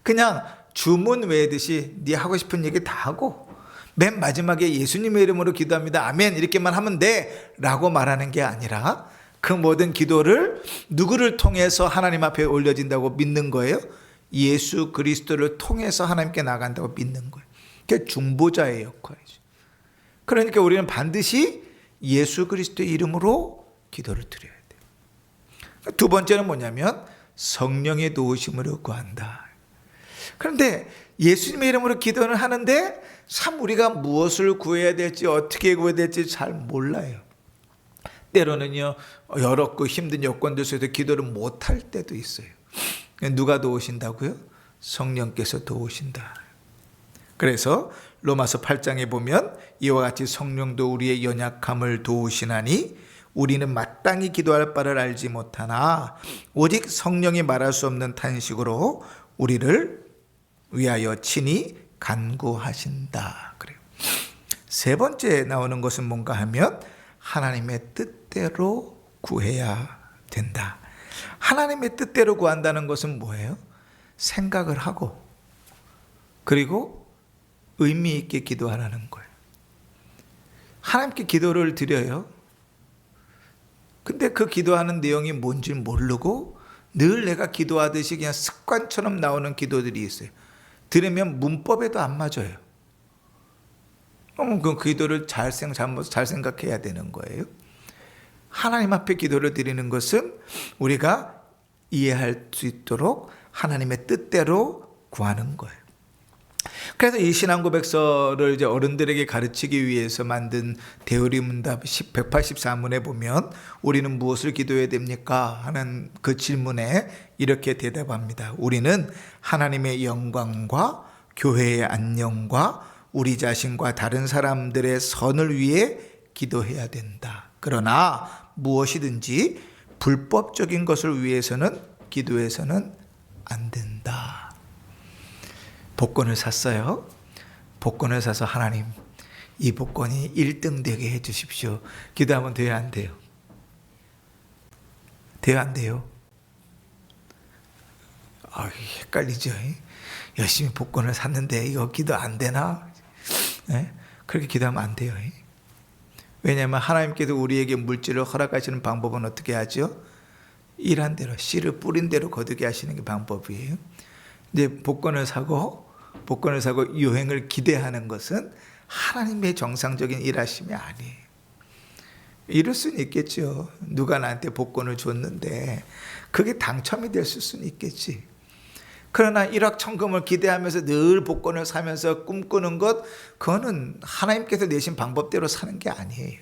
그냥 주문 외우듯이 네 하고 싶은 얘기 다 하고 맨 마지막에 예수님의 이름으로 기도합니다. 아멘. 이렇게만 하면 돼 라고 말하는 게 아니라 그 모든 기도를 누구를 통해서 하나님 앞에 올려진다고 믿는 거예요? 예수 그리스도를 통해서 하나님께 나간다고 믿는 거예요. 그게 중보자의 역할이죠. 그러니까 우리는 반드시 예수 그리스도의 이름으로 기도를 드려야 돼요. 두 번째는 뭐냐면 성령의 도우심으로 구한다. 그런데 예수님의 이름으로 기도는 하는데 참 우리가 무엇을 구해야 될지 어떻게 구해야 될지 잘 몰라요. 때로는요 어렵고 힘든 여건들 속에서 기도를 못할 때도 있어요. 누가 도우신다고요? 성령께서 도우신다. 그래서 로마서 8장에 보면 이와 같이 성령도 우리의 연약함을 도우시나니 우리는 마땅히 기도할 바를 알지 못하나 오직 성령이 말할 수 없는 탄식으로 우리를 위하여 친히 간구하신다. 그래요. 세 번째 나오는 것은 뭔가 하면 하나님의 뜻대로 구해야 된다. 하나님의 뜻대로 구한다는 것은 뭐예요? 생각을 하고 그리고 의미 있게 기도하라는 거예요. 하나님께 기도를 드려요. 근데 그 기도하는 내용이 뭔지 모르고 늘 내가 기도하듯이 그냥 습관처럼 나오는 기도들이 있어요. 들으면 문법에도 안 맞아요. 그럼 그 기도를 잘 생각해야 되는 거예요. 하나님 앞에 기도를 드리는 것은 우리가 이해할 수 있도록 하나님의 뜻대로 구하는 거예요. 그래서 이 신앙고백서를 이제 어른들에게 가르치기 위해서 만든 대우리문답 184문에 보면 우리는 무엇을 기도해야 됩니까? 하는 그 질문에 이렇게 대답합니다. 우리는 하나님의 영광과 교회의 안녕과 우리 자신과 다른 사람들의 선을 위해 기도해야 된다. 그러나 무엇이든지 불법적인 것을 위해서는 기도해서는 안 된다. 복권을 샀어요. 복권을 사서 하나님 이 복권이 1등 되게 해 주십시오. 기도하면 돼요, 안 돼요? 돼요, 안 돼요? 헷갈리죠. 열심히 복권을 샀는데 이거 기도 안 되나? 네? 그렇게 기도하면 안 돼요. 왜냐하면 하나님께서 우리에게 물질을 허락하시는 방법은 어떻게 하죠? 일한 대로 씨를 뿌린 대로 거두게 하시는 게 방법이에요. 이제 복권을 사고 여행을 기대하는 것은 하나님의 정상적인 일하심이 아니에요. 이럴 수는 있겠죠. 누가 나한테 복권을 줬는데 그게 당첨이 됐을 수는 있겠지. 그러나 일확천금을 기대하면서 늘 복권을 사면서 꿈꾸는 것, 그거는 하나님께서 내신 방법대로 사는 게 아니에요.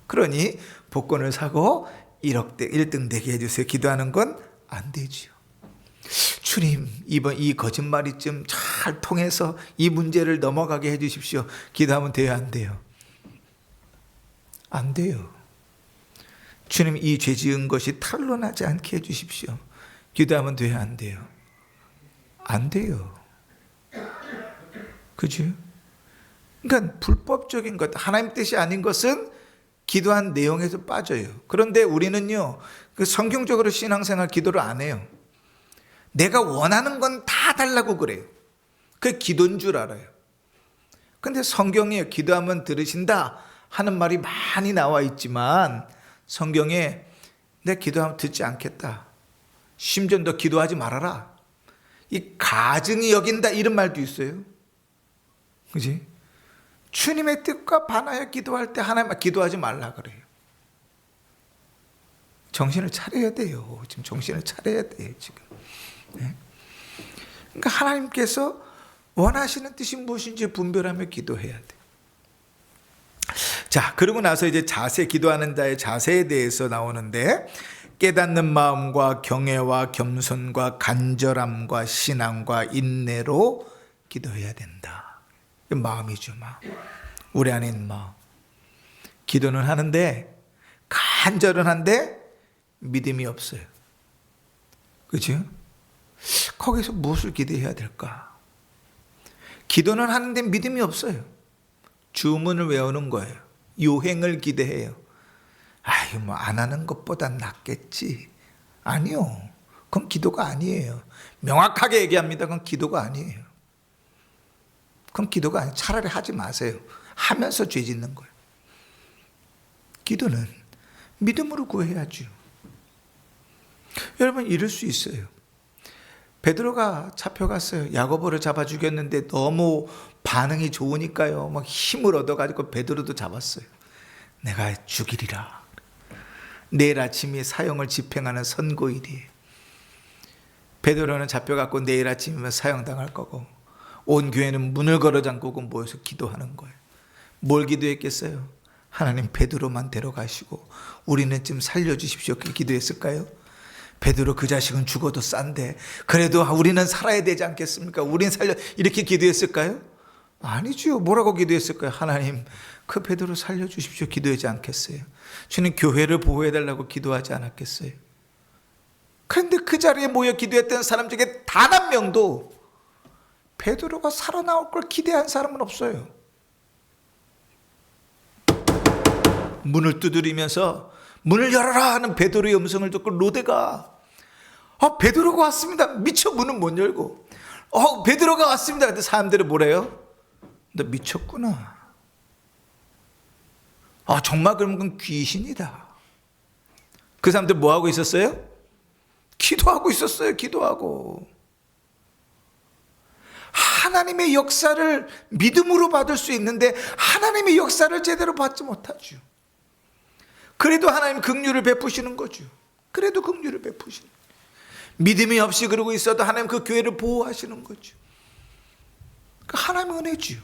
그러니 복권을 사고 1등 되게 해주세요. 기도하는 건 안 되죠. 주님, 이번 이 거짓말이 좀 잘 통해서 이 문제를 넘어가게 해주십시오. 기도하면 돼요, 안 돼요? 안 돼요. 주님, 이 죄 지은 것이 탄로나지 않게 해주십시오. 기도하면 돼요, 안 돼요? 안 돼요. 그죠? 그러니까 불법적인 것, 하나님 뜻이 아닌 것은 기도한 내용에서 빠져요. 그런데 우리는요, 그 성경적으로 신앙생활 기도를 안 해요. 내가 원하는 건 다 달라고 그래요. 그게 기도인 줄 알아요. 근데 성경에 기도하면 들으신다 하는 말이 많이 나와 있지만 성경에 내 기도하면 듣지 않겠다. 심지어 너 기도하지 말아라. 이 가증이 여긴다 이런 말도 있어요. 그지? 주님의 뜻과 반하여 기도할 때 하나님 기도하지 말라 그래요. 정신을 차려야 돼요. 지금 정신을 차려야 돼요. 지금. 네? 그러니까 하나님께서 원하시는 뜻이 무엇인지 분별하며 기도해야 돼. 자, 그러고 나서 이제 자세, 기도하는 자의 자세에 대해서 나오는데 깨닫는 마음과 경외와 겸손과 간절함과 신앙과 인내로 기도해야 된다. 마음이죠, 마음. 우리 안에 있는 마음. 기도는 하는데 간절은 한데 믿음이 없어요. 그렇죠? 거기서 무엇을 기대해야 될까? 기도는 하는데 믿음이 없어요. 주문을 외우는 거예요. 요행을 기대해요. 아유, 뭐 안 하는 것보단 낫겠지. 아니요. 그건 기도가 아니에요. 명확하게 얘기합니다. 그건 기도가 아니에요. 그건 기도가 아니에요. 차라리 하지 마세요. 하면서 죄 짓는 거예요. 기도는 믿음으로 구해야죠. 여러분, 이럴 수 있어요. 베드로가 잡혀갔어요. 야고보를 잡아 죽였는데 너무 반응이 좋으니까요. 막 힘을 얻어가지고 베드로도 잡았어요. 내가 죽이리라. 내일 아침이 사형을 집행하는 선고일이에요. 베드로는 잡혀갔고 내일 아침이면 사형당할 거고 온 교회는 문을 걸어 잠그고 모여서 기도하는 거예요. 뭘 기도했겠어요? 하나님, 베드로만 데려가시고 우리는 좀 살려주십시오. 그렇게 기도했을까요? 베드로 그 자식은 죽어도 싼데 그래도 우리는 살아야 되지 않겠습니까? 우린 살려, 이렇게 기도했을까요? 아니죠. 뭐라고 기도했을까요? 하나님, 그 베드로 살려주십시오. 기도하지 않겠어요? 주님, 교회를 보호해달라고 기도하지 않았겠어요? 그런데 그 자리에 모여 기도했던 사람 중에 단 한 명도 베드로가 살아나올 걸 기대한 사람은 없어요. 문을 두드리면서 문을 열어라 하는 베드로의 음성을 듣고 로데가 베드로가 왔습니다. 미쳐 문은 못 열고 베드로가 왔습니다. 근데 사람들이 뭐래요? 너 미쳤구나. 정말 그러면 그건 귀신이다. 그 사람들 뭐 하고 있었어요? 기도하고 있었어요. 기도하고. 하나님의 역사를 믿음으로 받을 수 있는데 하나님의 역사를 제대로 받지 못하죠. 그래도 하나님 긍휼을 베푸시는 거죠. 그래도 긍휼을 베푸시는 거죠. 믿음이 없이 그러고 있어도 하나님 그 교회를 보호하시는 거죠. 하나님의 은혜죠.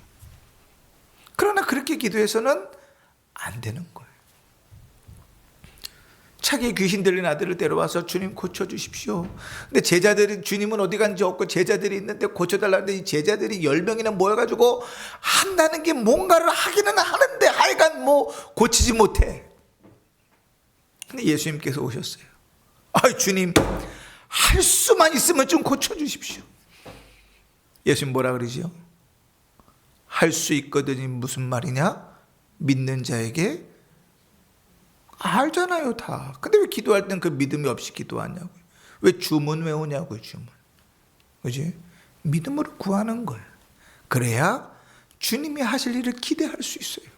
그러나 그렇게 기도해서는 안 되는 거예요. 자기 귀신 들린 아들을 데려와서 주님 고쳐주십시오. 근데 제자들이, 주님은 어디 간지 없고 제자들이 있는데 고쳐달라는데 이 제자들이 10명이나 모여가지고 한다는 게 뭔가를 하기는 하는데 하여간 뭐 고치지 못해. 근데 예수님께서 오셨어요. 주님, 할 수만 있으면 좀 고쳐주십시오. 예수님 뭐라 그러죠? 할 수 있거든이 무슨 말이냐? 믿는 자에게. 알잖아요, 다. 근데 왜 기도할 땐 그 믿음이 없이 기도하냐고요? 왜 주문 외우냐고요, 주문. 그지? 믿음으로 구하는 거예요. 그래야 주님이 하실 일을 기대할 수 있어요.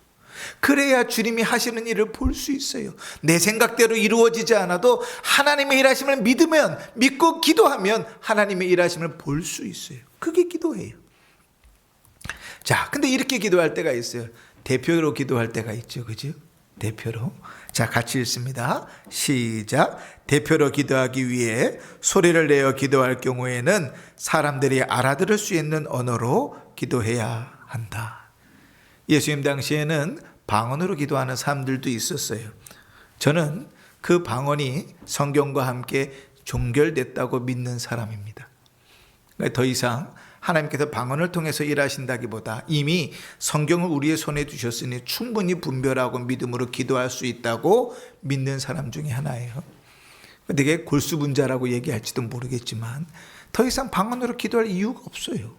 그래야 주님이 하시는 일을 볼 수 있어요. 내 생각대로 이루어지지 않아도 하나님의 일하심을 믿고 기도하면 하나님의 일하심을 볼 수 있어요. 그게 기도예요. 자, 근데 이렇게 기도할 때가 있어요. 대표로 기도할 때가 있죠. 그죠? 대표로. 자, 같이 읽습니다. 시작. 대표로 기도하기 위해 소리를 내어 기도할 경우에는 사람들이 알아들을 수 있는 언어로 기도해야 한다. 예수님 당시에는 방언으로 기도하는 사람들도 있었어요. 저는 그 방언이 성경과 함께 종결됐다고 믿는 사람입니다. 더 이상 하나님께서 방언을 통해서 일하신다기보다 이미 성경을 우리의 손에 두셨으니 충분히 분별하고 믿음으로 기도할 수 있다고 믿는 사람 중에 하나예요. 되게 골수분자라고 얘기할지도 모르겠지만 더 이상 방언으로 기도할 이유가 없어요.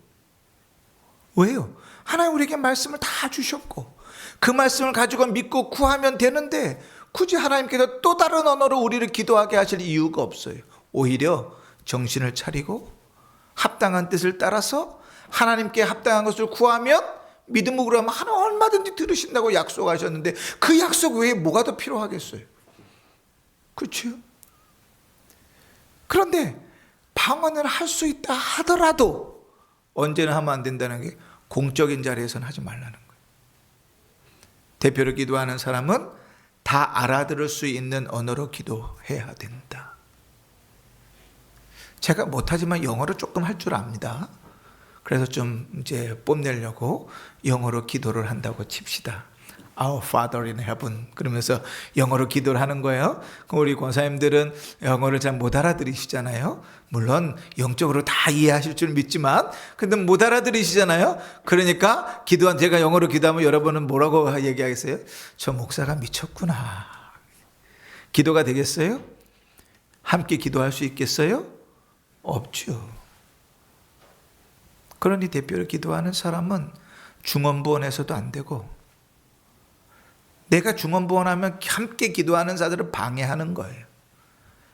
왜요? 하나님 우리에게 말씀을 다 주셨고 그 말씀을 가지고 믿고 구하면 되는데 굳이 하나님께서 또 다른 언어로 우리를 기도하게 하실 이유가 없어요. 오히려 정신을 차리고 합당한 뜻을 따라서 하나님께 합당한 것을 구하면 믿음으로 그러면 하나님 얼마든지 들으신다고 약속하셨는데 그 약속 외에 뭐가 더 필요하겠어요? 그렇죠? 그런데 방언을 할 수 있다 하더라도 언제나 하면 안 된다는 게 공적인 자리에서는 하지 말라는 거예요. 대표로 기도하는 사람은 다 알아들을 수 있는 언어로 기도해야 된다. 제가 못하지만 영어로 조금 할 줄 압니다. 그래서 좀 이제 뽐내려고 영어로 기도를 한다고 칩시다. Our Father in Heaven 그러면서 영어로 기도를 하는 거예요. 우리 권사님들은 영어를 잘 못 알아들으시잖아요. 물론 영적으로 다 이해하실 줄 믿지만 근데 못 알아들으시잖아요. 그러니까 제가 영어로 기도하면 여러분은 뭐라고 얘기하겠어요? 저 목사가 미쳤구나. 기도가 되겠어요? 함께 기도할 수 있겠어요? 없죠. 그러니 대표로 기도하는 사람은 중언부언해서도 안 되고 내가 중언부언하면 함께 기도하는 자들을 방해하는 거예요.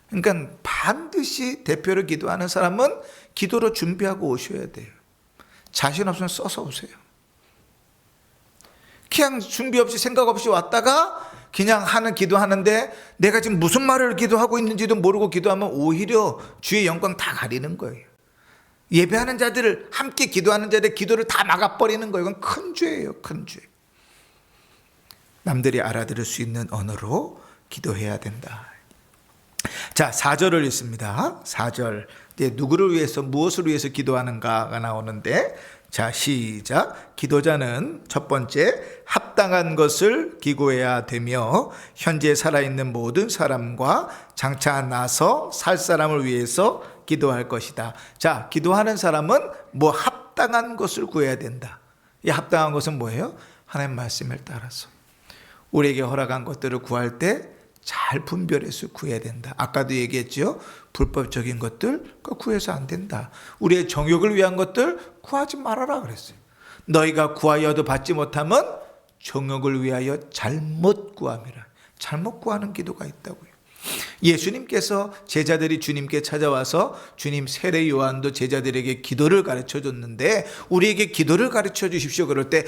그러니까 반드시 대표로 기도하는 사람은 기도로 준비하고 오셔야 돼요. 자신 없으면 써서 오세요. 그냥 준비 없이 생각 없이 왔다가 그냥 기도하는데 내가 지금 무슨 말을 기도하고 있는지도 모르고 기도하면 오히려 주의 영광 다 가리는 거예요. 예배하는 자들을 함께 기도하는 자들의 기도를 다 막아버리는 거예요. 이건 큰 죄예요. 큰 죄. 남들이 알아들을 수 있는 언어로 기도해야 된다. 자, 4절을 읽습니다. 4절. 누구를 위해서 무엇을 위해서 기도하는가가 나오는데 자, 시작. 기도자는 첫 번째 합당한 것을 기고해야 되며 현재 살아있는 모든 사람과 장차 나서 살 사람을 위해서 기도할 것이다. 자, 기도하는 사람은 합당한 것을 구해야 된다. 이 합당한 것은 뭐예요? 하나님 말씀을 따라서 우리에게 허락한 것들을 구할 때 잘 분별해서 구해야 된다. 아까도 얘기했죠. 불법적인 것들 구해서 안 된다. 우리의 정욕을 위한 것들 구하지 말아라 그랬어요. 너희가 구하여도 받지 못하면 정욕을 위하여 잘못 구함이라. 잘못 구하는 기도가 있다고요. 예수님께서 제자들이 주님께 찾아와서 주님 세례 요한도 제자들에게 기도를 가르쳐 줬는데 우리에게 기도를 가르쳐 주십시오. 그럴 때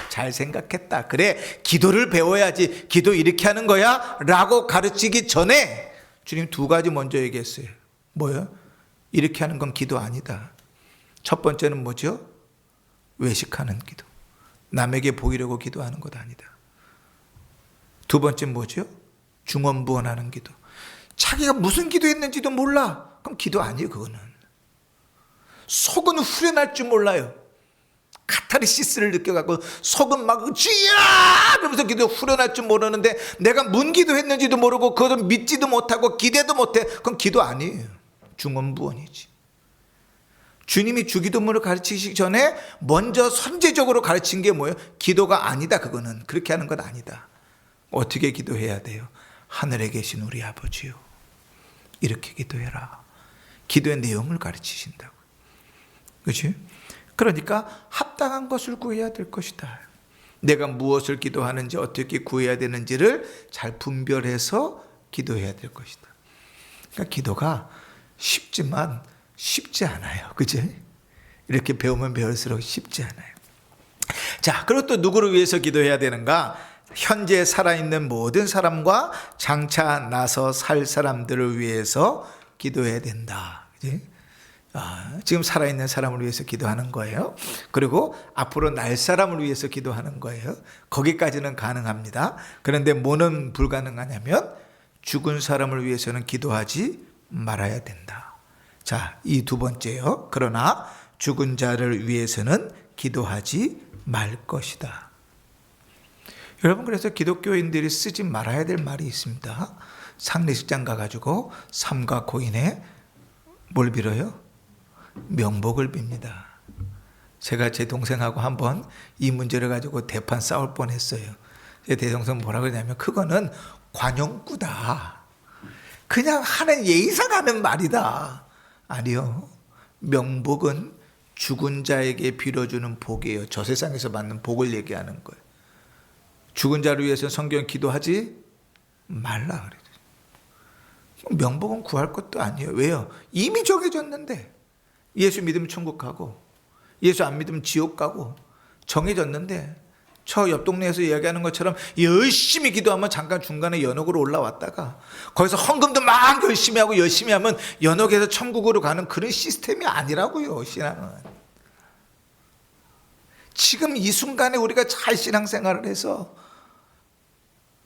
잘 생각했다. 그래, 기도를 배워야지. 기도 이렇게 하는 거야 라고 가르치기 전에 주님 2가지 먼저 얘기했어요. 뭐요? 이렇게 하는 건 기도 아니다. 첫 번째는 뭐죠? 외식하는 기도. 남에게 보이려고 기도하는 것 아니다. 2번째는 뭐죠? 중언부언하는 기도. 자기가 무슨 기도했는지도 몰라. 그럼 기도 아니에요. 그거는 속은 후련할 줄 몰라요. 카타르시스를 느껴갖고 속은 막 주야 그러면서 기도 후련할 줄 모르는데 내가 뭔 기도했는지도 모르고 그것을 믿지도 못하고 기대도 못해. 그건 기도 아니에요. 중언부언이지. 주님이 주기도문을 가르치시기 전에 먼저 선제적으로 가르친 게 뭐예요? 기도가 아니다. 그거는 그렇게 하는 건 아니다. 어떻게 기도해야 돼요? 하늘에 계신 우리 아버지요, 이렇게 기도해라. 기도의 내용을 가르치신다고. 그렇지? 그러니까 합당한 것을 구해야 될 것이다. 내가 무엇을 기도하는지 어떻게 구해야 되는지를 잘 분별해서 기도해야 될 것이다. 그러니까 기도가 쉽지만 쉽지 않아요. 그치? 이렇게 배우면 배울수록 쉽지 않아요. 자, 그리고 또 누구를 위해서 기도해야 되는가? 현재 살아있는 모든 사람과 장차 나서 살 사람들을 위해서 기도해야 된다. 그치? 지금 살아있는 사람을 위해서 기도하는 거예요. 그리고 앞으로 날 사람을 위해서 기도하는 거예요. 거기까지는 가능합니다. 그런데 뭐는 불가능하냐면 죽은 사람을 위해서는 기도하지 말아야 된다. 자, 이 2번째요. 그러나 죽은 자를 위해서는 기도하지 말 것이다. 여러분, 그래서 기독교인들이 쓰지 말아야 될 말이 있습니다. 상례식장 가가지고 삼가 고인에 뭘 빌어요? 명복을 빕니다. 제가 제 동생하고 한번 이 문제를 가지고 대판 싸울 뻔했어요. 제 대동생 뭐라 그러냐면 그거는 관용구다. 그냥 하는 예의상 하는 말이다. 아니요. 명복은 죽은 자에게 빌어주는 복이에요. 저 세상에서 받는 복을 얘기하는 거예요. 죽은 자를 위해서 성경 기도하지 말라 그래요. 명복은 구할 것도 아니에요. 왜요? 이미 정해졌는데. 예수 믿으면 천국 가고 예수 안 믿으면 지옥 가고 정해졌는데 저 옆 동네에서 이야기하는 것처럼 열심히 기도하면 잠깐 중간에 연옥으로 올라왔다가 거기서 헌금도 막 열심히 하고 열심히 하면 연옥에서 천국으로 가는 그런 시스템이 아니라고요. 신앙은 지금 이 순간에 우리가 잘 신앙생활을 해서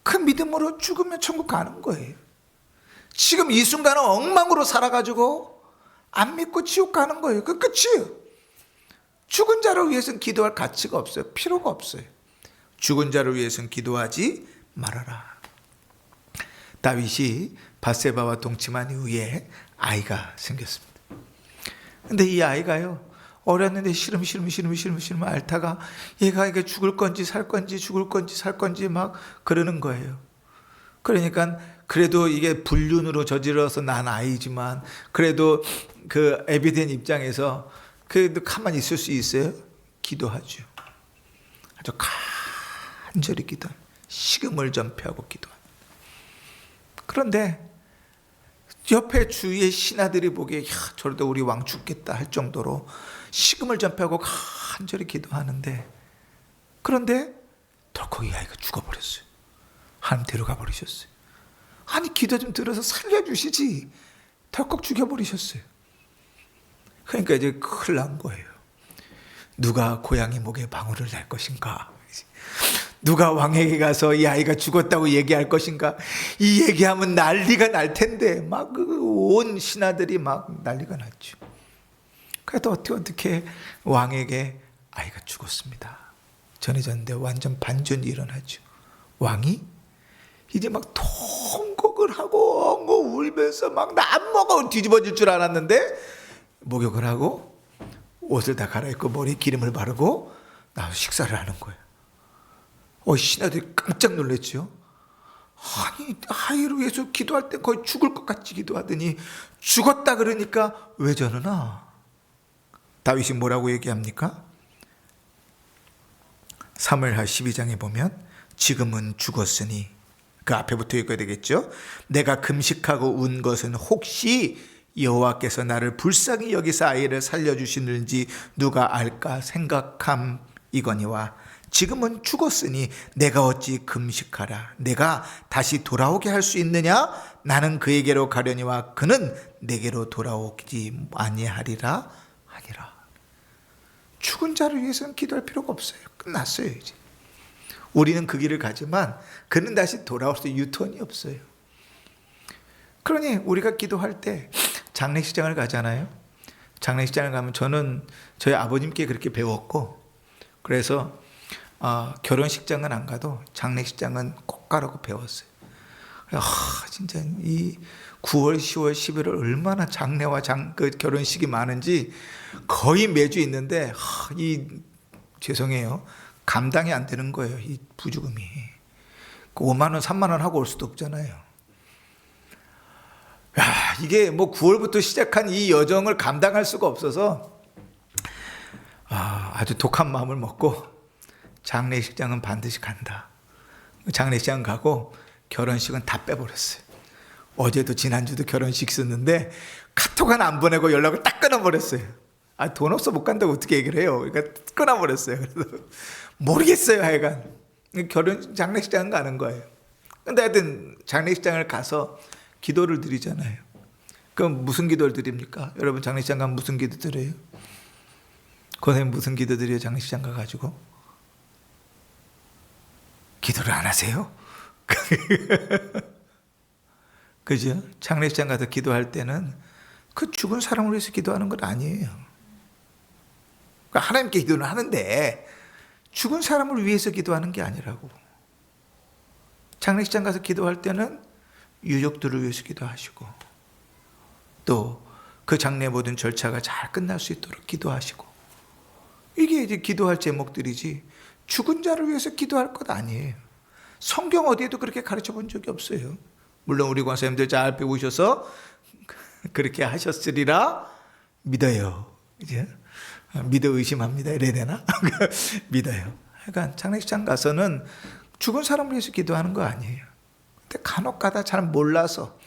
그 믿음으로 죽으면 천국 가는 거예요. 지금 이 순간은 엉망으로 살아가지고 안 믿고 지옥 가는 거예요. 그 끝이에요. 죽은 자를 위해서는 기도할 가치가 없어요. 필요가 없어요. 죽은 자를 위해서는 기도하지 말아라. 다윗이 밧세바와 동침한 이후에 아이가 생겼습니다. 근데 이 아이가요, 어렸는데 싫으면 앓다가 얘가 죽을 건지 살 건지 죽을 건지 살 건지 막 그러는 거예요. 그러니까 그래도 이게 불륜으로 저질러서 난 아이지만 그래도 그 에비덴 입장에서 그래도 가만히 있을 수 있어요? 기도하죠. 아주 간절히 기도합니다. 식음을 전폐하고 기도합니다. 그런데 옆에 주위의 신하들이 보기에 저러다 우리 왕 죽겠다 할 정도로 식음을 전폐하고 간절히 기도하는데, 그런데 덜컥 이 아이가 죽어버렸어요. 하나님 데려가 버리셨어요. 아니 기도 좀 들어서 살려주시지, 덜컥 죽여버리셨어요. 그러니까 이제 큰일 난 거예요. 누가 고양이 목에 방울을 낼 것인가, 누가 왕에게 가서 이 아이가 죽었다고 얘기할 것인가. 이 얘기하면 난리가 날 텐데 막 온 신하들이 막 난리가 났죠. 그래도 어떻게 왕에게 아이가 죽었습니다. 전해졌는데 완전 반전이 일어나죠. 왕이 이제 막 통곡을 하고 엉엉 울면서 막 나 안 먹어 뒤집어질 줄 알았는데, 목욕을 하고 옷을 다 갈아입고 머리에 기름을 바르고 나와서 식사를 하는 거예요. 신하들이 깜짝 놀랐죠. 아니 아이를 위해서 기도할 때 거의 죽을 것 같이 기도하더니 죽었다 그러니까 왜 저러나. 다윗이 뭐라고 얘기합니까? 사무엘하 12장에 보면 지금은 죽었으니, 그 앞에부터 읽어야 되겠죠. 내가 금식하고 운 것은 혹시 여호와께서 나를 불쌍히 여기서 아이를 살려주시는지 누가 알까 생각함이거니와, 지금은 죽었으니 내가 어찌 금식하라 내가 다시 돌아오게 할 수 있느냐. 나는 그에게로 가려니와 그는 내게로 돌아오지 아니하리라 하니라. 죽은 자를 위해서는 기도할 필요가 없어요. 끝났어요. 이제 우리는 그 길을 가지만 그는 다시 돌아올 수 유턴이 없어요. 그러니 우리가 기도할 때 장례식장을 가잖아요. 장례식장을 가면 저는 저희 아버님께 그렇게 배웠고, 그래서 결혼식장은 안 가도 장례식장은 꼭 가라고 배웠어요. 진짜 이 9월, 10월, 11월 얼마나 장례와 그 결혼식이 많은지 거의 매주 있는데 죄송해요, 감당이 안 되는 거예요. 이 부주금이 5만 원, 3만 원 하고 올 수도 없잖아요. 이게 뭐 9월부터 시작한 이 여정을 감당할 수가 없어서 아주 독한 마음을 먹고 장례식장은 반드시 간다. 장례식장 가고 결혼식은 다 빼버렸어요. 어제도 지난주도 결혼식 있었는데 카톡 하나 안 보내고 연락을 딱 끊어버렸어요. 돈 없어 못 간다고 어떻게 얘기를 해요. 그러니까 끊어버렸어요. 그래서 모르겠어요. 하여간 장례식장 가는 거예요. 근데 하여튼 장례식장을 가서 기도를 드리잖아요. 그럼 무슨 기도를 드립니까? 여러분 장례식장 가면 무슨 기도 드려요? 선생님 무슨 기도 드려요? 장례식장 가가지고 기도를 안 하세요? 그죠? 장례식장 가서 기도할 때는 그 죽은 사람을 위해서 기도하는 건 아니에요. 그러니까 하나님께 기도는 하는데 죽은 사람을 위해서 기도하는 게 아니라고. 장례식장 가서 기도할 때는 유족들을 위해서 기도하시고, 또 그 장례 모든 절차가 잘 끝날 수 있도록 기도하시고, 이게 이제 기도할 제목들이지 죽은 자를 위해서 기도할 것 아니에요. 성경 어디에도 그렇게 가르쳐 본 적이 없어요. 물론 우리 권사님들 잘 배우셔서 그렇게 하셨으리라 믿어요. 이제 믿어 의심합니다. 이래야 되나? 믿어요. 그러니까 장례식장 가서는 죽은 사람을 위해서 기도하는 거 아니에요. 근데 간혹 가다 잘 몰라서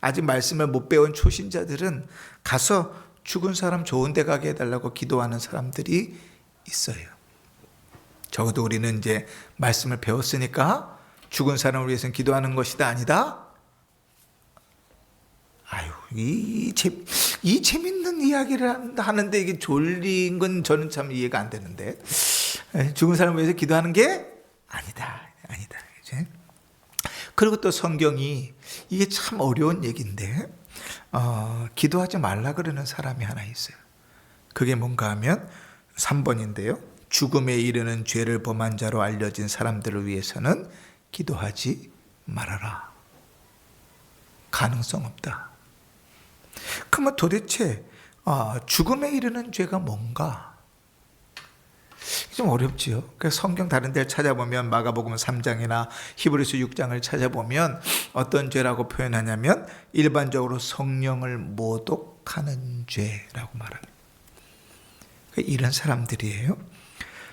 아직 말씀을 못 배운 초신자들은 가서 죽은 사람 좋은 데 가게 해달라고 기도하는 사람들이 있어요. 적어도 우리는 이제 말씀을 배웠으니까 죽은 사람을 위해서는 기도하는 것이다 아니다? 이 재밌는 이야기를 하는데 이게 졸린 건 저는 참 이해가 안 되는데, 죽은 사람을 위해서 기도하는 게 아니다. 이제. 그리고 또 성경이 이게 참 어려운 얘기인데 기도하지 말라 그러는 사람이 하나 있어요. 그게 뭔가 하면 3번인데요. 죽음에 이르는 죄를 범한 자로 알려진 사람들을 위해서는 기도하지 말아라. 가능성 없다. 그러면 도대체 죽음에 이르는 죄가 뭔가? 좀 어렵지요. 그래서 성경 다른 데를 찾아보면 마가복음 3장이나 히브리서 6장을 찾아보면 어떤 죄라고 표현하냐면 일반적으로 성령을 모독하는 죄라고 말합니다. 이런 사람들이에요.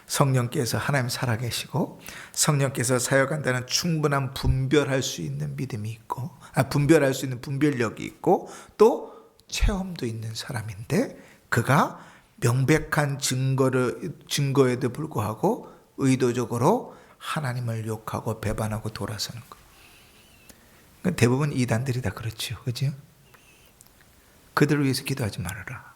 성령께서 하나님 살아계시고 성령께서 사역한다는 충분한 분별할 수 있는 믿음이 있고 분별할 수 있는 분별력이 있고 또 체험도 있는 사람인데 그가 명백한 증거에도 불구하고 의도적으로 하나님을 욕하고 배반하고 돌아서는 것. 대부분 이단들이 다 그렇죠. 그죠? 그들을 위해서 기도하지 말아라.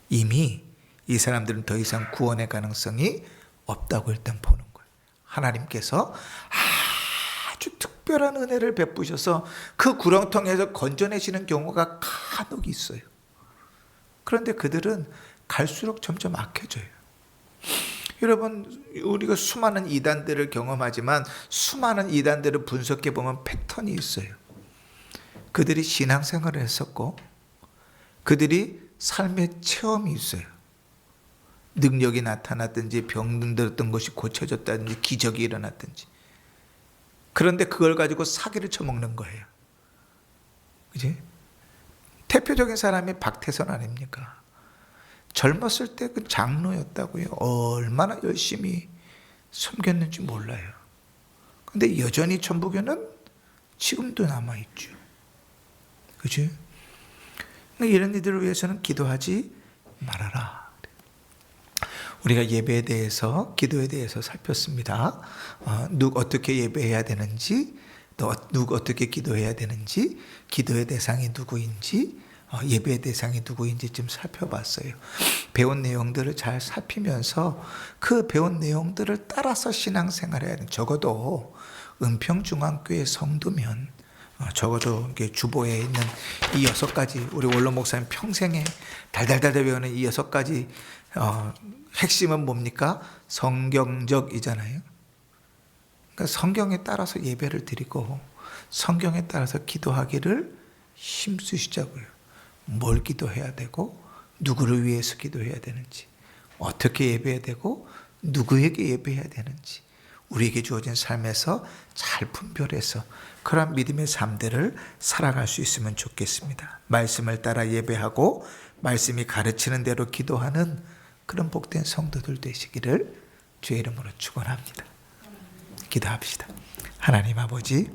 이미 이 사람들은 더 이상 구원의 가능성이 없다고 일단 보는 거예요. 하나님께서 아주 특별한 은혜를 베푸셔서 그 구렁텅이에서 건져내시는 경우가 간혹 있어요. 그런데 그들은 갈수록 점점 악해져요. 여러분, 우리가 수많은 이단들을 경험하지만 수많은 이단들을 분석해 보면 패턴이 있어요. 그들이 신앙생활을 했었고 그들이 삶의 체험이 있어요. 능력이 나타났든지 병들었던 것이 고쳐졌다든지 기적이 일어났든지. 그런데 그걸 가지고 사기를 쳐먹는 거예요. 그지? 대표적인 사람이 박태선 아닙니까? 젊었을 때 그 장로였다고요. 얼마나 열심히 섬겼는지 몰라요. 근데 여전히 천부교는 지금도 남아있죠. 그죠? 이런 이들을 위해서는 기도하지 말아라. 우리가 예배에 대해서, 기도에 대해서 살폈습니다. 어떻게 예배해야 되는지, 또 어떻게 기도해야 되는지, 기도의 대상이 누구인지, 예배의 대상이 누구인지 좀 살펴봤어요. 배운 내용들을 잘 살피면서 그 배운 내용들을 따라서 신앙생활을 해야 돼요. 적어도 은평중앙교회 성도면 적어도 주보에 있는 이 6가지, 우리 원로 목사님 평생에 달달달달 배우는 이 6가지 핵심은 뭡니까? 성경적이잖아요. 그러니까 성경에 따라서 예배를 드리고 성경에 따라서 기도하기를 힘쓰시자고요. 뭘 기도해야 되고 누구를 위해서 기도해야 되는지, 어떻게 예배해야 되고 누구에게 예배해야 되는지 우리에게 주어진 삶에서 잘 분별해서 그런 믿음의 삶들을 살아갈 수 있으면 좋겠습니다. 말씀을 따라 예배하고 말씀이 가르치는 대로 기도하는 그런 복된 성도들 되시기를 주의 이름으로 축원합니다. 기도합시다. 하나님 아버지,